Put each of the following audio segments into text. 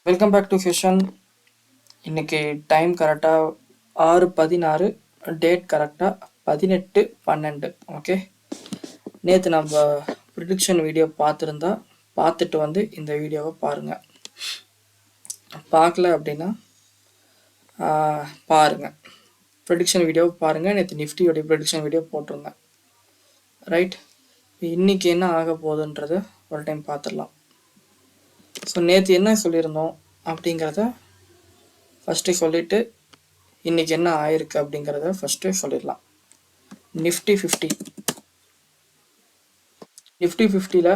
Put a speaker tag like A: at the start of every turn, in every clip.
A: Welcome back to session. இன்னைக்கு time கரெக்டாக 6:16, date கரெக்டாக 18/12. ஓகே, நேற்று நம்ம ப்ரிடிக்ஷன் வீடியோ பார்த்துட்டு வந்து இந்த வீடியோவை பாருங்கள். பார்க்கல அப்படின்னா பாருங்கள், ப்ரிடிக்ஷன் வீடியோவை பாருங்கள். நேற்று நிஃப்டியோடைய ப்ரிடிக்ஷன் வீடியோ போட்டிருந்தேன். ரைட், இன்னைக்கு என்ன ஆக போகுதுன்றத ஒரு டைம் பார்த்துடலாம். ஸோ நேற்று என்ன சொல்லியிருந்தோம் அப்படிங்கிறத ஃபஸ்ட்டு சொல்லிவிட்டு இன்றைக்கி என்ன ஆயிருக்கு அப்படிங்கிறத ஃபஸ்ட்டு சொல்லிடலாம். நிஃப்டி 50ல்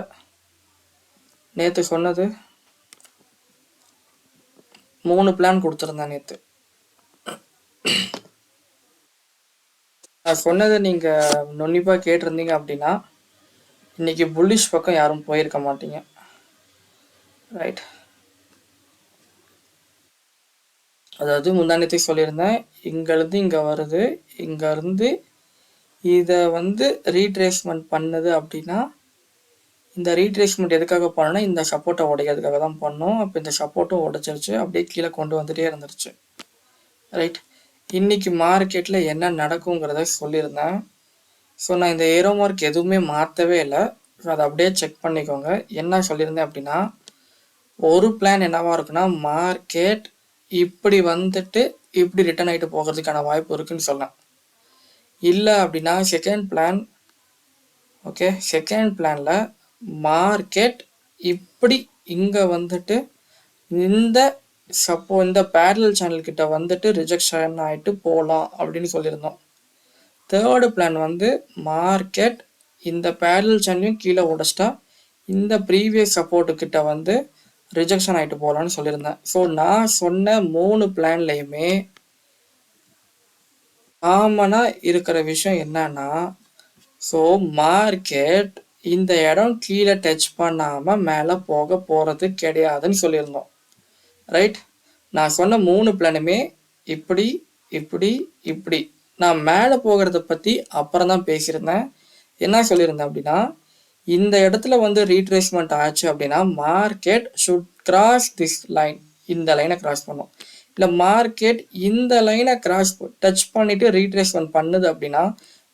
A: நேற்று சொன்னது 3 பிளான் கொடுத்துருந்தேன். நேற்று நான் சொன்னதை நீங்கள் நுண்ணிப்பாக கேட்டிருந்தீங்க அப்படின்னா இன்றைக்கி புல்லிஷ் பக்கம் யாரும் போயிருக்க மாட்டீங்க. ரைட், அதாவது முந்தானத்தை சொல்லியிருந்தேன், இங்கேருந்து இங்கே வருது, இங்கேருந்து இதை ரீட்ரேஸ்மெண்ட் பண்ணுது அப்படின்னா இந்த ரீட்ரேஸ்மெண்ட் எதுக்காக பண்ணோன்னா இந்த சப்போர்ட்டை உடைக்கிறதுக்காக தான் பண்ணோம். அப்போ இந்த சப்போர்ட்டும் உடைச்சிருச்சு, அப்படியே கீழே கொண்டு வந்துட்டே இருந்துருச்சு. ரைட், இன்னைக்கு மார்க்கெட்டில் என்ன நடக்குங்கிறத சொல்லியிருந்தேன். ஸோ நான் இந்த ஏரோ மார்க் எதுவுமே மாற்றவே இல்லை. ஸோ அதை அப்படியே செக் பண்ணிக்கோங்க. என்ன சொல்லியிருந்தேன் அப்படின்னா, ஒரு பிளான் என்னவா இருக்குன்னா, மார்க்கெட் இப்படி இப்படி ரிட்டர்ன் ஆகிட்டு போகிறதுக்கான வாய்ப்பு இருக்குன்னு சொன்னேன். இல்லை அப்படின்னா செகண்ட் பிளான், ஓகே, செகண்ட் பிளானில் மார்க்கெட் இப்படி இங்கே இந்த பேரலல் சேனல் கிட்ட ரிஜெக்ஷன் ஆகிட்டு போகலாம் அப்படின்னு சொல்லியிருந்தோம். தேர்டு பிளான் மார்க்கெட் இந்த பேரலல் சேனலையும் கீழே உடைச்சிட்டா இந்த ப்ரீவியஸ் சப்போர்ட்டுக்கிட்ட ரிஜெக்ஷன் ஆகிட்டு போகலான்னு சொல்லியிருந்தேன். ஸோ நான் சொன்ன 3 பிளான்லையுமே காமனாக இருக்கிற விஷயம் என்னன்னா, ஸோ மார்க்கெட் இந்த இடம் கீழே டச் பண்ணாமல் மேலே போகிறது கிடையாதுன்னு சொல்லியிருந்தோம். ரைட், நான் சொன்ன 3 பிளானுமே இப்படி இப்படி இப்படி. நான் மேலே போகிறத பற்றி அப்புறம் தான் பேசியிருந்தேன். என்ன சொல்லியிருந்தேன் அப்படின்னா, இந்த இடத்துல ரீட்ரேஸ்மெண்ட் ஆச்சு அப்படின்னா market should cross this line, இந்த லைனை கிராஸ் பண்ணும். இல்லை மார்க்கெட் இந்த லைனை டச் பண்ணிட்டு ரீட்ரேஸ்மெண்ட் பண்ணுது அப்படின்னா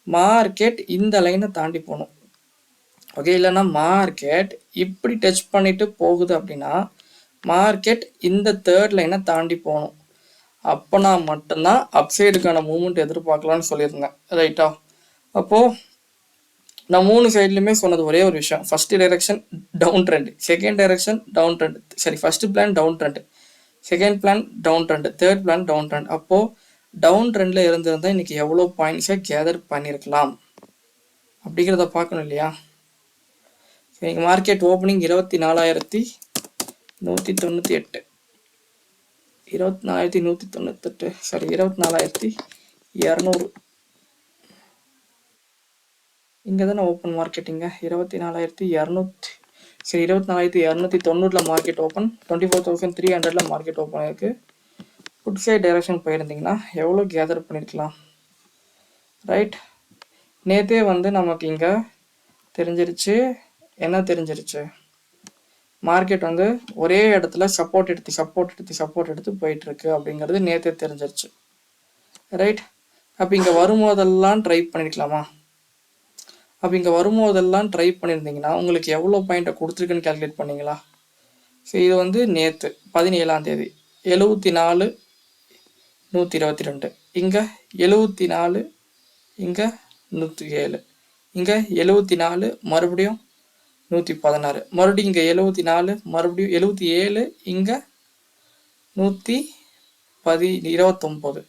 A: மார்க்கெட் இந்த லைனை தாண்டி போகணும். ஓகே, இல்லைன்னா மார்க்கெட் இப்படி டச் பண்ணிட்டு போகுது அப்படின்னா மார்க்கெட் இந்த தேர்ட் லைனை தாண்டி போகணும். அப்போனா மட்டும்தான் அப்சைடுக்கான மூவ்மெண்ட் எதிர்பார்க்கலான்னு சொல்லியிருந்தேன். ரைட்டா, அப்போது நான் 3 சைட்லையுமே சொன்னது ஒரே ஒரு விஷயம். First direction down trend, second direction down trend, சரி first plan down trend, second plan down trend, third plan down trend. அப்போது டவுன் ட்ரெண்டில் இருந்திருந்தால் இன்றைக்கி எவ்வளோ பாயிண்ட்ஸை கேதர் பண்ணியிருக்கலாம் அப்படிங்கிறத பார்க்கணும் இல்லையா. இன்றைக்கி மார்க்கெட் ஓப்பனிங் 24,198, 24,198, சாரி 24,200. இங்கே தானே ஓப்பன் மார்க்கெட்டிங்க, 24,200, சரி 24,290 மார்க்கெட் ஓப்பன், 24,300 மார்க்கெட் ஓப்பன் இருக்குது. குட் சைட் டைரக்ஷன் போயிருந்தீங்கன்னா எவ்வளோ கேதர் பண்ணியிருக்கலாம். ரைட், நேற்றே நமக்கு இங்கே தெரிஞ்சிருச்சு. என்ன தெரிஞ்சிருச்சு, மார்க்கெட் ஒரே இடத்துல சப்போர்ட் எடுத்து போயிட்டுருக்கு அப்படிங்கிறது நேற்றே தெரிஞ்சிருச்சு. ரைட், அப்போ இங்கே வரும்போதெல்லாம் ட்ரை பண்ணியிருக்கலாமா? அப்போ இங்கே வரும்போதெல்லாம் ட்ரை பண்ணியிருந்தீங்கன்னா உங்களுக்கு எவ்வளோ பாயிண்ட்டை கொடுத்துருக்குன்னு கேல்குலேட் பண்ணிங்களா? ஸோ இது நேற்று 17ஆம் தேதி 74,122, இங்கே 74, இங்கே 107, இங்கே 74, மறுபடியும் 116, மறுபடியும் இங்கே 74, மறுபடியும் 77, இங்கே 129.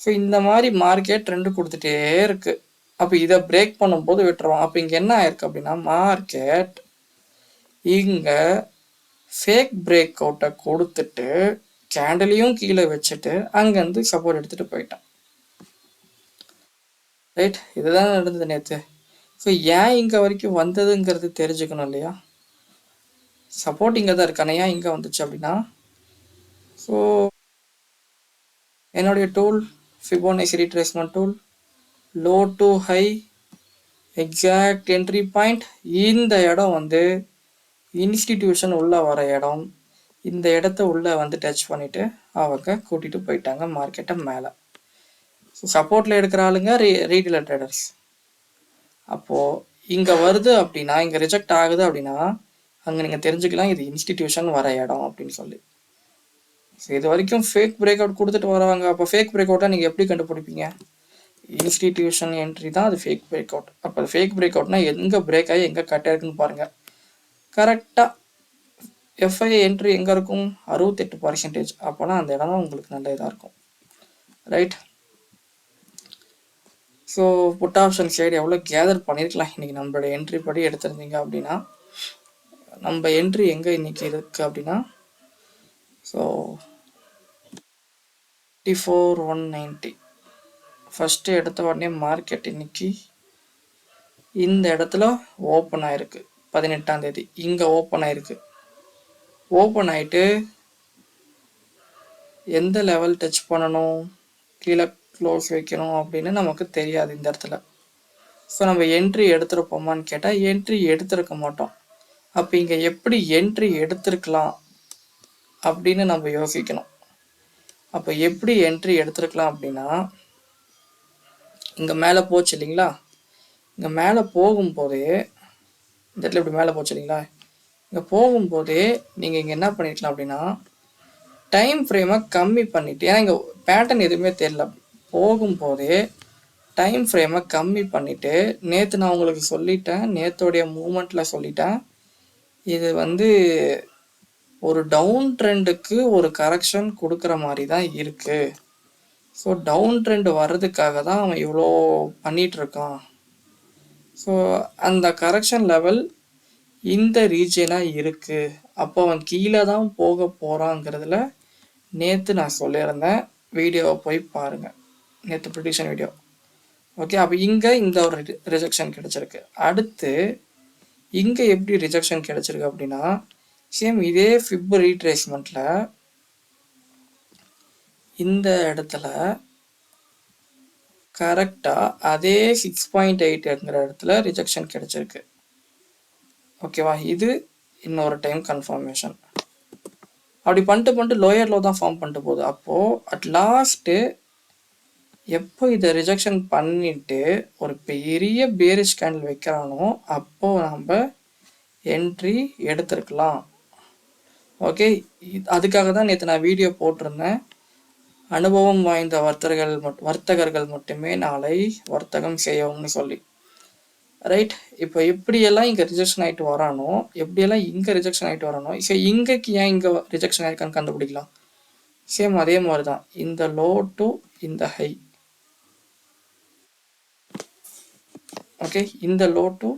A: ஸோ இந்த மாதிரி மார்க்கெட் ட்ரெண்டு கொடுத்துட்டே இருக்கு. அப்போ இதை பிரேக் பண்ணும்போது விட்டுருவோம். அப்போ இங்கே என்ன ஆயிருக்கு அப்படின்னா மார்க்கெட் இங்கே ஃபேக் பிரேக் அவுட்டை கொடுத்துட்டு கேண்டலையும் கீழே வச்சுட்டு அங்கேருந்து சப்போர்ட் எடுத்துகிட்டு போயிட்டான். ரைட், இதுதான் நடந்தது நேற்று. ஸோ ஏன் இங்கே வரைக்கும் வந்ததுங்கிறது தெரிஞ்சுக்கணும் இல்லையா. சப்போர்ட் இங்கே தான் இருக்கானே, ஏன் இங்கே வந்துச்சு அப்படின்னா, ஸோ என்னுடைய tool ஃபிபோனச்சி retracement tool, low to high exact entry point. இந்த இடம் இன்ஸ்டிடியூஷன் உள்ள வர இடம். இந்த இடத்த உள்ளே வந்து டச் பண்ணிவிட்டு அவங்க கூட்டிகிட்டு போயிட்டாங்க மார்க்கெட்டை மேலே. ஸோ சப்போர்ட்டில் எடுக்கிற ஆளுங்க ரீட்டெயில் ட்ரேடர்ஸ். அப்போது இங்கே வருது அப்படின்னா, இங்கே ரிஜெக்ட் ஆகுது அப்படின்னா, அங்கே நீங்கள் தெரிஞ்சுக்கலாம் இது இன்ஸ்டிடியூஷன் வர இடம் அப்படின்னு சொல்லி. ஸோ இது வரைக்கும் ஃபேக் பிரேக் அவுட் கொடுத்துட்டு வராங்க. அப்போ ஃபேக் பிரேக் அவுட்டாக நீங்கள் எப்படி கண்டுபிடிப்பீங்க? இன்ஸ்டிடியூஷன் என்ட்ரி தான் அது ஃபேக் பிரேக் அவுட். அப்போ ஃபேக் பிரேக் அவுட்னா எங்கே பிரேக் ஆகி எங்கே கட் ஆயிருக்குன்னு பாருங்கள். கரெக்டாக எஃப்ஐ என்ட்ரி எங்கே இருக்கும்? 68%. அப்போனா அந்த இடம் தான் உங்களுக்கு நல்ல இதாக இருக்கும். Right. So put option side எவ்வளோ கேதர் பண்ணியிருக்கலாம் இன்றைக்கி நம்மளோட என்ட்ரி படி எடுத்திருந்தீங்க அப்படின்னா. நம்ம என்ட்ரி எங்கே இன்றைக்கி இருக்குது அப்படின்னா, ஸோ 54,190 ஃபஸ்ட்டு எடுத்த உடனே மார்க்கெட் இன்னைக்கு இந்த இடத்துல ஓப்பன் ஆயிருக்கு. 18ஆம் தேதி இங்கே ஓப்பன் ஆயிருக்கு. ஓப்பன் ஆகிட்டு எந்த லெவல் டச் பண்ணணும், கீழே க்ளோஸ் வைக்கணும் அப்படின்னு நமக்கு தெரியாது இந்த இடத்துல. ஸோ நம்ம என்ட்ரி எடுத்திருப்போமான்னு கேட்டால் என்ட்ரி எடுத்திருக்க மாட்டோம். அப்போ இங்கே எப்படி என்ட்ரி எடுத்திருக்கலாம் அப்படின்னு நம்ம யோசிக்கணும். அப்போ எப்படி என்ட்ரி எடுத்திருக்கலாம் அப்படின்னா, இங்கே மேலே போச்சு இல்லைங்களா, இங்கே மேலே போகும்போதே இந்த இடத்துல இப்படி மேலே போச்சு இல்லைங்களா, இங்கே போகும்போதே நீங்கள் இங்கே என்ன பண்ணிருக்கலாம் அப்படின்னா, டைம் ஃப்ரேமை கம்மி பண்ணிவிட்டு, ஏன்னா இங்கே பேட்டர்ன் எதுவுமே தெரியல, போகும்போதே டைம் ஃப்ரேமை கம்மி பண்ணிவிட்டு, நேற்று நான் உங்களுக்கு சொல்லிட்டேன், நேற்றோடைய மூமெண்ட்டில் சொல்லிட்டேன், இது வந்து ஒரு டவுன் ட்ரெண்டுக்கு ஒரு கரெக்ஷன் கொடுக்குற மாதிரி தான் இருக்குது. ஸோ டவுன் ட்ரெண்டு வர்றதுக்காக தான் அவன் இவ்வளோ பண்ணிகிட்ருக்கான். ஸோ அந்த கரெக்ஷன் லெவல் இந்த ரீஜனாக இருக்குது. அப்போ அவன் கீழே தான் போக போகிறாங்கிறதுல நேற்று நான் சொல்லியிருந்தேன். வீடியோவை போய் பாருங்கள், நேற்று ப்ரிடிக்ஷன் வீடியோ. ஓகே. அப்போ இங்கே இந்த ஒரு ரிஜெக்ஷன் கிடச்சிருக்கு. அடுத்து இங்கே எப்படி ரிஜெக்ஷன் கிடச்சிருக்கு அப்படின்னா, சேம் இதே ஃபிப் ரீட்ரேஸ்மெண்ட்டில் இந்த இடத்துல கரெக்டாக அதே 6.8ங்கிற இடத்துல ரிஜெக்ஷன் கிடச்சிருக்கு. ஓகேவா? இது இன்னொரு டைம் கன்ஃபர்மேஷன். அப்படி பண்ணிட்டு லோயர் லோ தான் ஃபார்ம் பண்ணிட்டு போகுது. அப்போது அட் லாஸ்ட்டு எப்போ இதை ரிஜெக்ஷன் பண்ணிட்டு ஒரு பெரிய பேரிஷ் கேண்டில் வைக்கிறானோ அப்போது நம்ம என்ட்ரி எடுத்துருக்கலாம். ஓகே. அதுக்காக தான் நேற்று நான் வீடியோ போட்டிருந்தேன், அனுபவம் வாய்ந்த வர்த்தகர்கள் மட்டுமே நாளை வர்த்தகம் செய்யவும்னு சொல்லி. ரைட். இப்போ எப்படியெல்லாம் இங்கே ரிஜெக்ஷன் ஆகிட்டு வரானோ, எப்படியெல்லாம் இங்கே ரிஜெக்ஷன் ஆகிட்டு வரானோ, ஸோ இங்கேக்கு ஏன் இங்கே ரிஜெக்ஷன் ஆகிருக்கான்னு கண்டுபிடிக்கலாம். சேம் அதே மாதிரி தான், இந்த லோ டு இந்த ஹை. ஓகே. இந்த லோ டு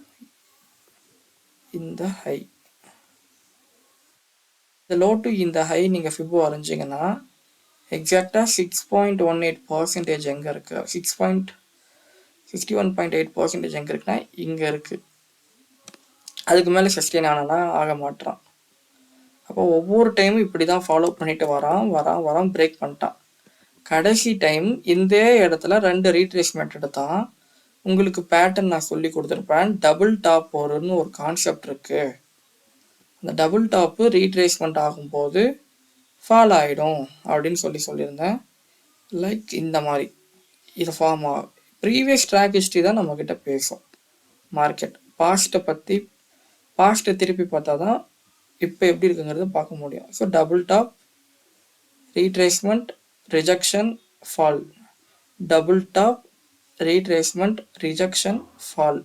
A: இந்த ஹை, இந்த லோ டு இந்த ஹை நீங்கள் ஃபிபோ வரைஞ்சிங்கன்னா எக்ஸாக்டாக 6.18% எங்கே இருக்குது, 61.8% எங்கே இருக்குன்னா இங்கே இருக்குது. அதுக்கு மேலே சஸ்டெயின் ஆனா ஆக மாட்டான். அப்போ ஒவ்வொரு டைமும் இப்படி தான் ஃபாலோ பண்ணிட்டு வரான் பிரேக் பண்ணிட்டான். கடைசி டைம் இந்த இடத்துல 2 ரீட்ரேஸ்மெண்ட் எடுத்தான். உங்களுக்கு பேட்டர்ன் நான் சொல்லி கொடுத்துருப்பேன். டபுள் டாப் வரும்னு ஒரு கான்செப்ட் இருக்குது. அந்த டபுள் டாப்பு ரீட்ரேஸ்மெண்ட் ஆகும்போது ஃபால் ஆகிடும் அப்படின்னு சொல்லியிருந்தேன். லைக் இந்த மாதிரி இது ஃபார்ம் ஆகும். ப்ரீவியஸ் ட்ராக் ஹிஸ்ட்ரி தான் நம்மக்கிட்ட பேசும் மார்க்கெட். பாஸ்ட்டை திருப்பி பார்த்தா தான் இப்போ எப்படி இருக்குங்கிறது பார்க்க முடியும். So double top, retracement, rejection, fall, double top, retracement, rejection, fall.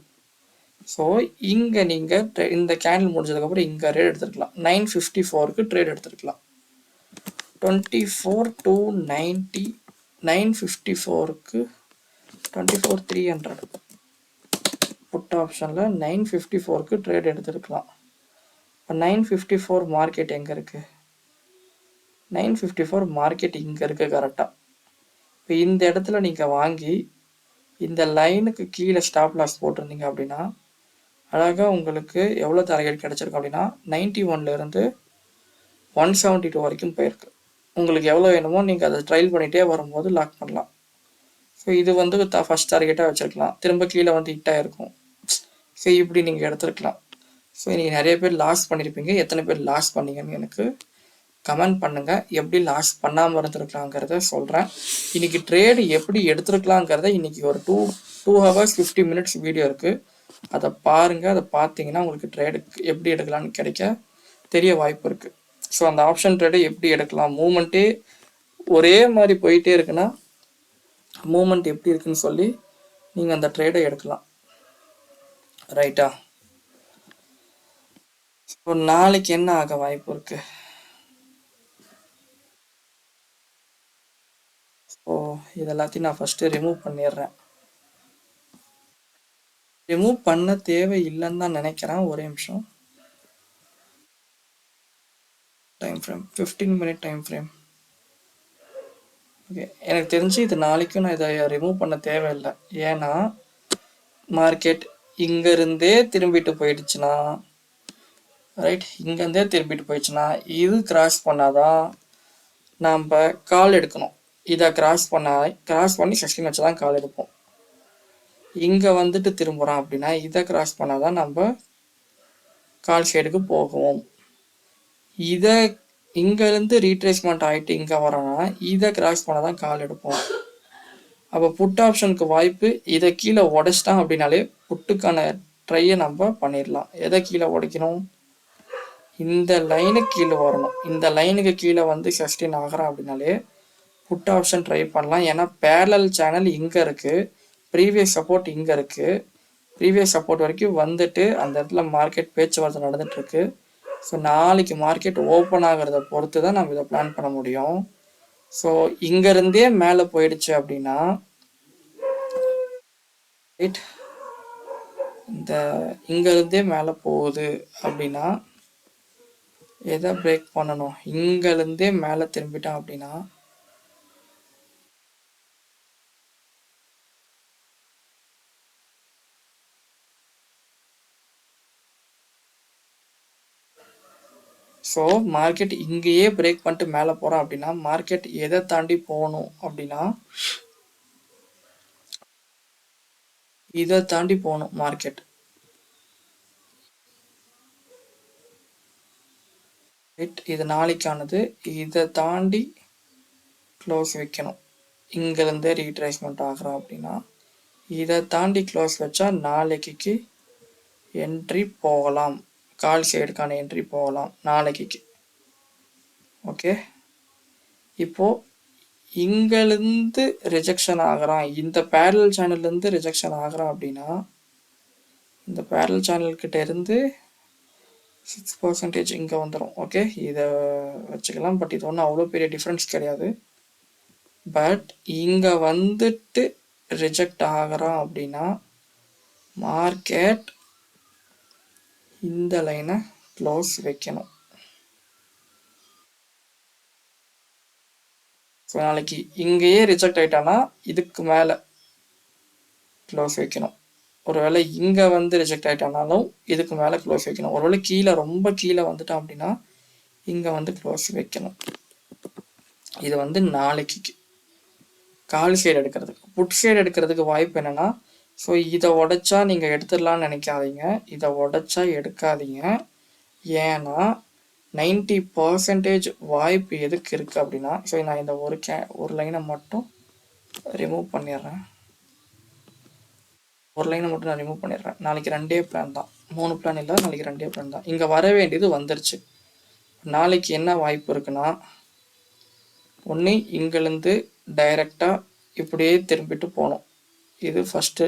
A: So இங்கே நீங்கள் இந்த கேண்டில் முடிஞ்சதுக்கப்புறம் இங்கே ட்ரேட் எடுத்துருக்கலாம். 954க்கு ட்ரேட் எடுத்துருக்கலாம். 24,290, 954க்கு 24,300 புட் ஆப்ஷனில் 954க்கு ட்ரேட் எடுத்துருக்கலாம். இப்போ 954 மார்க்கெட் எங்கே இருக்குது? 954 மார்க்கெட் இங்கே இருக்குது கரெக்டாக. இப்போ இந்த இடத்துல நீங்கள் வாங்கி இந்த லைனுக்கு கீழே ஸ்டாப் லாஸ் போட்டிருந்தீங்க அப்படின்னா அழகாக உங்களுக்கு எவ்வளோ டார்கெட் கிடச்சிருக்கு அப்படின்னா 91லேருந்து 172 வரைக்கும் போயிருக்கு. உங்களுக்கு எவ்வளோ வேணுமோ நீங்கள் அதை ட்ரையல் பண்ணிகிட்டே வரும்போது லாக் பண்ணலாம். ஸோ இது வந்து ஃபஸ்ட் டார்கெட்டாக வச்சுருக்கலாம். திரும்ப கீழே வந்து ஹிட்டாக இருக்கும். ஸோ இப்படி நீங்கள் எடுத்துருக்கலாம். ஸோ நீங்கள் நிறைய பேர் லாஸ் பண்ணியிருப்பீங்க. எத்தனை பேர் லாஸ் பண்ணீங்கன்னு எனக்கு கமெண்ட் பண்ணுங்க. எப்படி லாஸ் பண்ணாமல் இருந்திருக்கலாங்கிறத சொல்கிறேன். இன்னைக்கு ட்ரேடு எப்படி எடுத்திருக்கலாங்கிறத இன்னைக்கு ஒரு 2 ஹவர்ஸ் 50 மினிட்ஸ் வீடியோ இருக்குது. அதை பாருங்கள். அதை பார்த்தீங்கன்னா உங்களுக்கு ட்ரேடு எப்படி எடுக்கலான்னு கிடைக்க தெரிய வாய்ப்பு இருக்குது. ஸோ அந்த ஆப்ஷன் ட்ரேடை எப்படி எடுக்கலாம், மூமெண்ட்டே ஒரே மாதிரி போயிட்டே இருக்குன்னா மூமெண்ட் எப்படி இருக்குன்னு சொல்லி நீங்கள் அந்த ட்ரேடை எடுக்கலாம். ரைட்டா? ஸோ நாளைக்கு என்ன ஆக வாய்ப்பு இருக்கு? ஸோ இது எல்லாத்தையும் நான் ஃபஸ்ட்டு ரிமூவ் பண்ணிடுறேன். ரிமூவ் பண்ண தேவை இல்லைன்னு தான் நினைக்கிறேன். ஒரே நிமிஷம். Time frame 15 minute time frame. Okay, எனக்கு தெரிஞ்சு இது நாளைக்கும் நான் இதை ரிமூவ் பண்ண தேவையில்லை. ஏன்னா மார்க்கெட் இங்கேருந்தே திரும்பிட்டு போயிடுச்சுன்னா, ரைட், இங்கேருந்தே திரும்பிட்டு போயிடுச்சுன்னா இது கிராஸ் பண்ணாதான் நாம் கால் எடுக்கணும். இதை கிராஸ் பண்ணி 16 வச்சு தான் கால் எடுப்போம். இங்கே வந்துட்டு திரும்புகிறோம் அப்படின்னா இதை கிராஸ் பண்ணாதான் நம்ம கால் ஷேடுக்கு போகும். இதை இங்கேருந்து ரீட்ரேஸ்மெண்ட் ஆகிட்டு இங்கே வரோன்னா இதை கிராஸ் பண்ணால் தான் கால் எடுப்போம். அப்போ புட் ஆப்ஷனுக்கு வாய்ப்பு இதை கீழே உடைச்சிட்டான் அப்படின்னாலே புட்டுக்கான ட்ரையை நம்ம பண்ணிடலாம். எதை கீழே உடைக்கணும்? இந்த லைனுக்கு கீழே வரணும். இந்த லைனுக்கு கீழே வந்து 16 ஆகிறோம் அப்படின்னாலே புட் ஆப்ஷன் ட்ரை பண்ணலாம். ஏன்னா பேரலல் சேனல் இங்கே இருக்குது, ப்ரீவியஸ் சப்போர்ட் இங்கே இருக்குது. ப்ரீவியஸ் சப்போர்ட் வரைக்கும் வந்துட்டு அந்த இடத்துல மார்க்கெட் பேச்சுவார்த்தை நடந்துகிட்ருக்கு. ஸோ நாளைக்கு மார்க்கெட் ஓப்பன் ஆகிறத பொறுத்து தான் நம்ம இதை பிளான் பண்ண முடியும். ஸோ இங்கேருந்தே மேலே போயிடுச்சு அப்படின்னா, ரைட், இந்த இங்கேருந்தே மேலே போகுது அப்படின்னா எதை பிரேக் பண்ணணும்? இங்கேருந்தே மேலே திரும்பிட்டான் அப்படின்னா ஸோ மார்க்கெட் இங்கேயே பிரேக் பண்ணிட்டு மேலே போகிறோம் அப்படின்னா மார்க்கெட் எதை தாண்டி போகணும் அப்படின்னா இதை தாண்டி போகணும். மார்க்கெட் இது நாளைக்கானது, இதை தாண்டி க்ளோஸ் வைக்கணும். இங்கேருந்தே ரீட்ரேஸ்மெண்ட் ஆகிறோம் அப்படின்னா இதை தாண்டி க்ளோஸ் வச்சா நாளைக்கு என்ட்ரி போகலாம். கால் சைடுக்கான என்ட்ரி போகலாம் நாளைக்கு. ஓகே, இப்போது இங்கேருந்து ரிஜெக்ஷன் ஆகிறான், இந்த பேரல் சேனல்லேருந்து ரிஜெக்ஷன் ஆகிறான் அப்படின்னா இந்த பேரல் சேனல்கிட்ட இருந்து 6% இங்கே வந்துடும். ஓகே, இதை வச்சுக்கலாம். பட் இது ஒன்றும் அவ்வளோ பெரிய டிஃப்ரென்ஸ் கிடையாது. பட் இங்கே வந்துட்டு ரிஜெக்ட் ஆகிறான் அப்படின்னா மார்க்கெட் இந்த லைனை க்ளோஸ் வைக்கணும். ஸோ நாளைக்கு இங்கேயே ரிஜெக்ட் ஆகிட்டானா இதுக்கு மேலே க்ளோஸ் வைக்கணும். ஒருவேளை இங்கே வந்து ரிஜெக்ட் ஆகிட்டானாலும் இதுக்கு மேலே க்ளோஸ் வைக்கணும். ஒருவேளை கீழே ரொம்ப கீழே வந்துட்டான் அப்படின்னா இங்கே வந்து க்ளோஸ் வைக்கணும். இது வந்து நாளைக்கு கால் சைடு எடுக்கிறதுக்கு. புட் சைடு எடுக்கிறதுக்கு வாய்ப்பு என்னென்னா, ஸோ இதை உடைச்சா நீங்கள் எடுத்துடலான்னு நினைக்காதீங்க, இதை உடைச்சா எடுக்காதீங்க. ஏன்னா 90% வாய்ப்பு எதுக்கு இருக்குது அப்படின்னா, ஸோ நான் இந்த ஒரு லைனை மட்டும் ரிமூவ் பண்ணிடுறேன். ஒரு லைனை மட்டும் நான் ரிமூவ் பண்ணிடுறேன். நாளைக்கு 2 பிளான் தான், 3 பிளான் இல்லை, நாளைக்கு 2 பிளான் தான். இங்கே வர வேண்டியது வந்துருச்சு. நாளைக்கு என்ன வாய்ப்பு இருக்குன்னா, ஒன்று இங்கேருந்து டைரெக்டாக இப்படியே திரும்பிட்டு போகணும். இது ஃபஸ்ட்டு.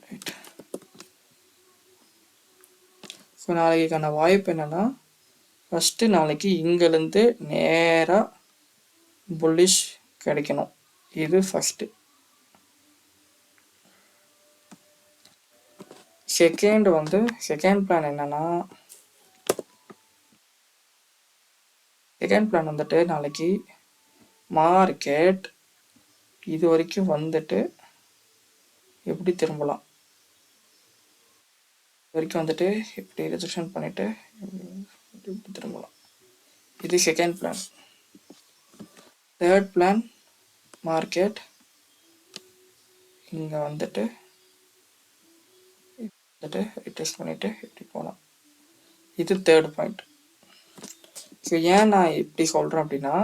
A: ரைட், ஸோ நாளைக்கான வாய்ப்பு என்னென்னா, ஃபஸ்ட்டு நாளைக்கு இங்கேருந்து நேராக புல்லிஷ் கிடைக்கணும். இது ஃபஸ்ட்டு. செகண்ட் பிளான் என்னென்னா, செகண்ட் பிளான் வந்துட்டு நாளைக்கு மார்க்கெட் இது வரைக்கும் வந்துட்டு எப்படி திரும்பலாம், இது வரைக்கும் வந்துட்டு இப்படி ரிஜெக்ஷன் பண்ணிவிட்டு இப்படி திரும்பலாம். இது second plan. Third plan, market இங்கே வந்துட்டு ரிட்டெஸ்ட் பண்ணிவிட்டு இப்படி போகலாம். இது தேர்ட் பாயிண்ட். ஸோ ஏன் நான் இப்படி சொல்கிறேன் அப்படின்னா,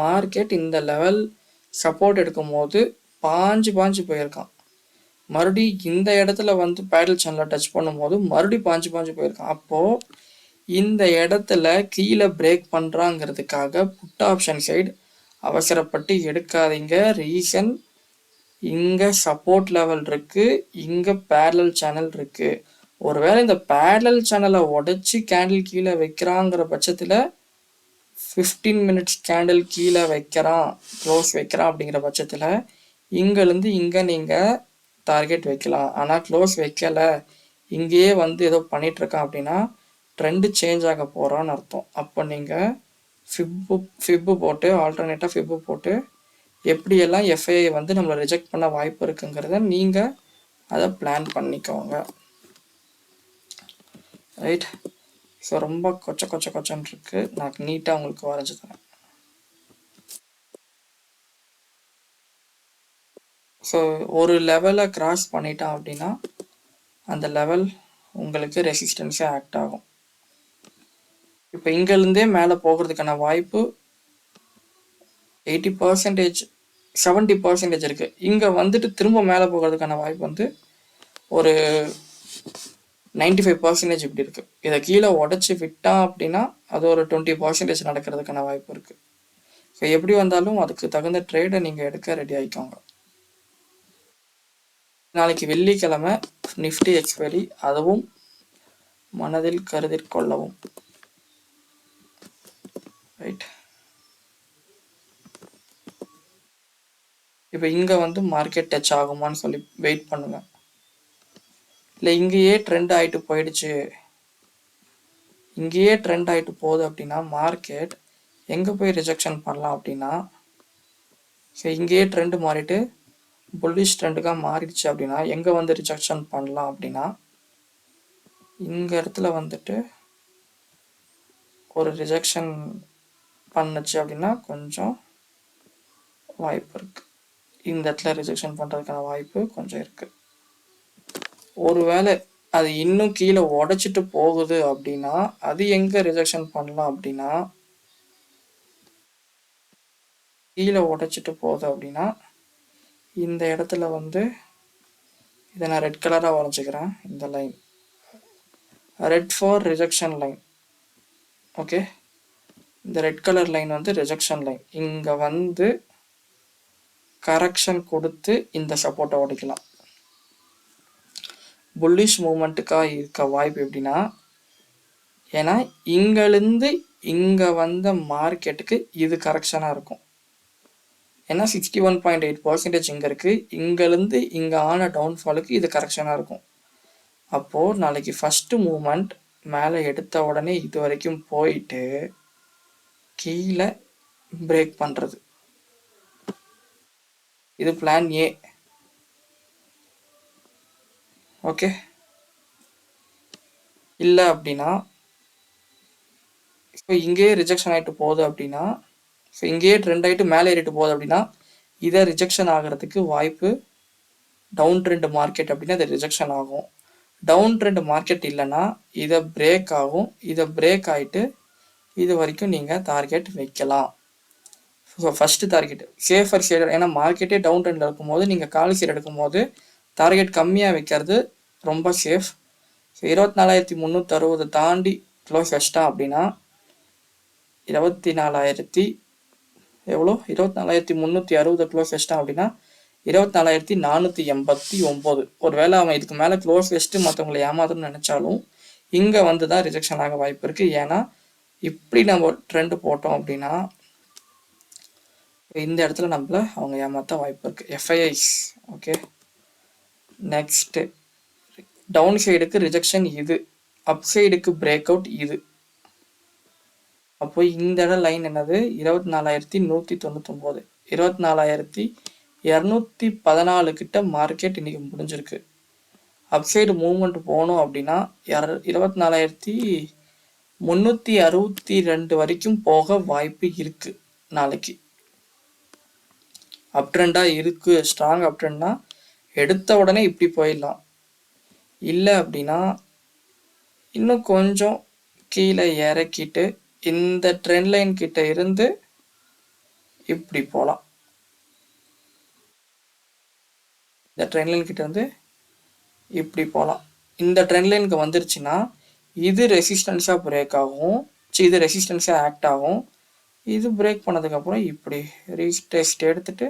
A: மார்க்கெட் இந்த லெவல் சப்போர்ட் எடுக்கும் போது பாஞ்சு போயிருக்கான். மறுபடியும் இந்த இடத்துல வந்து பேடல் சேனலை டச் பண்ணும்போது மறுபடியும் பாஞ்சு போயிருக்கான். அப்போது இந்த இடத்துல கீழே பிரேக் பண்ணுறாங்கிறதுக்காக புட் ஆப்ஷன் சைடு அவசரப்பட்டு எடுக்காதீங்க. ரீசன், இங்கே சப்போர்ட் லெவல் இருக்குது, இங்கே பேரலல் சேனல் இருக்குது. ஒருவேளை இந்த பேரலல் சேனலை உடச்சி கேண்டில் கீழே வைக்கிறாங்கிற பட்சத்தில் 15 மினிட்ஸ் கேண்டில் கீழே வைக்கிறான், க்ளோஸ் வைக்கிறான் அப்படிங்கிற பட்சத்தில் இங்கேருந்து இங்கே நீங்கள் டார்கெட் வைக்கலாம். ஆனால் க்ளோஸ் வைக்கலை, இங்கேயே வந்து ஏதோ பண்ணிகிட்ருக்கான் அப்படின்னா ட்ரெண்டு சேஞ்ச் ஆக போகிறான்னு அர்த்தம். அப்போ நீங்கள் ஃபிப்பு போட்டு, ஆல்டர்னேட்டாக ஃபிப்பு போட்டு எப்படியெல்லாம் எஃப்ஐஐ வந்து நம்மளை ரிஜெக்ட் பண்ண வாய்ப்பு இருக்குங்கிறத நீங்கள் அதை பிளான் பண்ணிக்கோங்க. ரைட். ஸோ ரொம்ப கொச்சன்னு இருக்கு, நான் நீட்டாக உங்களுக்கு வரைஞ்சி தரேன். ஸோ ஒரு லெவலை கிராஸ் பண்ணிட்டான் அப்படின்னா அந்த லெவல் உங்களுக்கு ரெசிஸ்டன்ஸாக ஆக்ட் ஆகும். இப்போ இங்கேருந்தே மேலே போகிறதுக்கான வாய்ப்பு 80%, 70% இருக்குது. இங்கே வந்துட்டு திரும்ப மேலே போகிறதுக்கான வாய்ப்பு வந்து ஒரு 95% இப்படி இருக்குது. இதை கீழே உடச்சி விட்டான் அப்படின்னா அது ஒரு 20% நடக்கிறதுக்கான வாய்ப்பு இருக்குது. ஸோ எப்படி வந்தாலும் அதுக்கு தகுந்த ட்ரேடை நீங்கள் எடுக்க ரெடி ஆகிக்கோங்க. நாளைக்கு வெள்ளிக்கிழமை நிஃப்டி எக்ஸ்பைரி, அதுவும் மனதில் கருதிற்கொள்ளவும். ரைட். இப்போ இங்கே வந்து மார்க்கெட் டச் ஆகுமான்னு சொல்லி வெயிட் பண்ணுங்க. இல்லை இங்கேயே ட்ரெண்ட் ஆகிட்டு போயிடுச்சு, இங்கேயே ட்ரெண்ட் ஆகிட்டு போகுது அப்படின்னா மார்க்கெட் எங்கே போய் ரிஜெக்ஷன் பண்ணலாம் அப்படின்னா, ஸோ இங்கேயே ட்ரெண்டு மாறிட்டு புல்லிஷ் ட்ரெண்டுக்காக மாறிடுச்சு அப்படின்னா எங்கே வந்து ரிஜெக்ஷன் பண்ணலாம் அப்படின்னா, இங்கே இடத்துல வந்துட்டு ஒரு ரிஜெக்ஷன் பண்ணுச்சு அப்படின்னா கொஞ்சம் வாய்ப்பு இருக்குது. இந்த இடத்துல ரிஜெக்ஷன் பண்ணுறதுக்கான வாய்ப்பு கொஞ்சம் இருக்குது. ஒருவேளை அது இன்னும் கீழே உடைச்சிட்டு போகுது அப்படின்னா அது எங்கே ரிஜெக்ஷன் பண்ணலாம் அப்படின்னா, கீழே உடைச்சிட்டு போகுது அப்படின்னா இந்த இடத்துல வந்து இதை நான் ரெட் கலராக வரைஞ்சிக்கிறேன். இந்த line red for rejection line. Okay, இந்த ரெட் கலர் லைன் வந்து ரிஜெக்ஷன் லைன். இங்கே வந்து கரெக்ஷன் கொடுத்து இந்த சப்போர்ட்டை உடைக்கலாம். புல்லிஷ் மூமெண்ட்டுக்காக இருக்க வாய்ப்பு எப்படின்னா, ஏன்னா இங்கேருந்து இங்கே வந்த மார்க்கெட்டுக்கு இது கரெக்ஷனாக இருக்கும். ஏன்னா 61.8% இங்கே இருக்குது, இங்கேருந்து இங்கே ஆன டவுன்ஃபாலுக்கு இது கரெக்ஷனாக இருக்கும். அப்போது நாளைக்கு ஃபஸ்ட்டு மூமெண்ட் மேலே எடுத்த உடனே இது வரைக்கும் போயிட்டு கீழே பிரேக் பண்ணுறது, இது பிளான் ஏ. ஓகே, இல்லை அப்படின்னா இப்போ இங்கேயே ரிஜெக்ஷன் ஆகிட்டு போகுது அப்படின்னா, ஸோ இங்கேயே ட்ரெண்ட் ஆகிட்டு மேலே ஏறிட்டு போகுது அப்படின்னா இதை ரிஜெக்ஷன் ஆகிறதுக்கு வாய்ப்பு டவுன் ட்ரெண்ட் மார்க்கெட் அப்படின்னா இது ரிஜெக்ஷன் ஆகும். டவுன் ட்ரெண்ட் மார்க்கெட் இல்லைன்னா இதை பிரேக் ஆகும். இதை பிரேக் ஆகிட்டு இது வரைக்கும் நீங்கள் டார்கெட் வைக்கலாம். ஸோ ஃபஸ்ட்டு டார்கெட் சேஃபர் ஷேடர். ஏன்னா மார்க்கெட்டே டவுன் ட்ரெண்டில் இருக்கும்போது நீங்கள் கால் ஷேர் எடுக்கும்போது டார்கெட் கம்மியாக வைக்கிறது ரொம்ப சேஃப். ஸோ 24,360 தாண்டி க்ளோஸ் வச்சிட்டான் அப்படின்னா 24,000 எவ்வளோ 24,360 க்ளோஸ் வச்சிட்டான் அப்படின்னா 24,489. ஒருவேளை அவன் இதுக்கு மேலே க்ளோஸ் வச்சுட்டு மற்றவங்களை ஏமாத்தணும்னு நினச்சாலும் இங்கே வந்து தான் ரிஜெக்ஷன் ஆக வாய்ப்பு இருக்குது. ஏன்னா இப்படி நம்ம ட்ரெண்டு போட்டோம் அப்படின்னா இந்த இடத்துல நம்மள அவங்க ஏமாற்ற வாய்ப்பு இருக்குது. எஃப்ஐஐஸ். ஓகே, நெக்ஸ்ட்டு டவுன் சைடுக்கு ரிஜெக்ஷன் இது, அப் சைடுக்கு பிரேக் அவுட் இது. அப்போ இந்த இடம் லைன் என்னது 24,199, 24,214 கிட்ட மார்க்கெட் இன்னைக்கு முடிஞ்சிருக்கு. அப்சைடு மூவ்மெண்ட் போகணும் அப்படின்னா 24,362 வரைக்கும் போக வாய்ப்பு இருக்கு. நாளைக்கு அப் ட்ரெண்டாக இருக்கு, ஸ்ட்ராங் அப் ட்ரெண்ட்னா எடுத்த உடனே இப்படி போயிடலாம். இல்லை அப்படின்னா இன்னும் கொஞ்சம் கீழே இறக்கிட்டு இந்த ட்ரெண்ட் லைன் கிட்ட இருந்து இப்படி போகலாம். இந்த ட்ரெண்ட் லைன் கிட்ட இருந்து இப்படி போகலாம். இந்த ட்ரெண்ட் லைனுக்கு வந்துருச்சுன்னா இது ரெசிஸ்டன்ஸாக பிரேக் ஆகும், இது ரெசிஸ்டன்ஸாக ஆக்ட் ஆகும். இது பிரேக் பண்ணதுக்கப்புறம் இப்படி ரீடெஸ்ட் எடுத்துட்டு